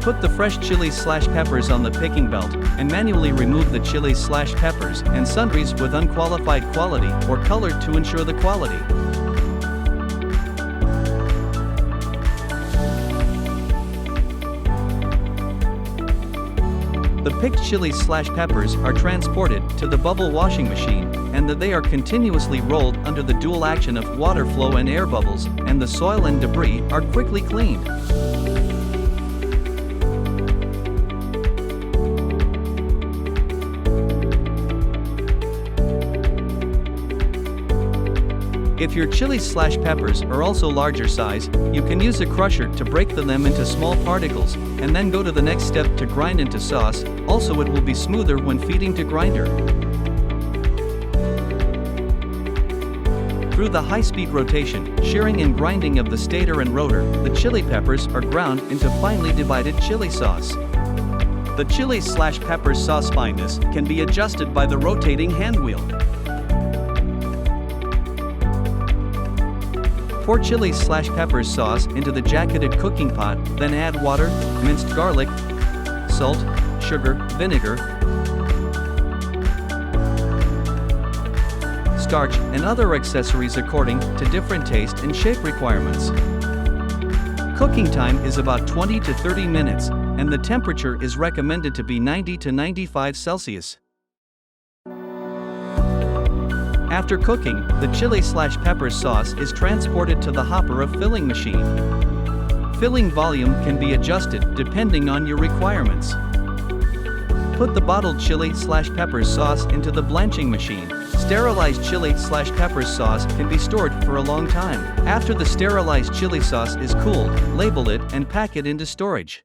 Put the fresh chilies/peppers on the picking belt, and manually remove the chilies/peppers and sundries with unqualified quality or color to ensure the quality. The picked chilies/peppers are transported to the bubble washing machine, and they are continuously rolled under the dual action of water flow and air bubbles, and the soil and debris are quickly cleaned. If your chilies/peppers are also larger size, you can use a crusher to break them into small particles, and then go to the next step to grind into sauce. Also, it will be smoother when feeding to grinder. Through the high-speed rotation, shearing and grinding of the stator and rotor, the chili peppers are ground into finely divided chili sauce. The chilies/peppers sauce fineness can be adjusted by the rotating hand wheel. Pour chilies/peppers sauce into the jacketed cooking pot, then add water, minced garlic, salt, sugar, vinegar, starch, and other accessories according to different taste and shape requirements. Cooking time is about 20 to 30 minutes, and the temperature is recommended to be 90 to 95 Celsius. After cooking, the chili/peppers sauce is transported to the hopper of filling machine. Filling volume can be adjusted depending on your requirements. Put the bottled chili/peppers sauce into the blanching machine. Sterilized chili/peppers sauce can be stored for a long time. After the sterilized chili sauce is cooled, label it and pack it into storage.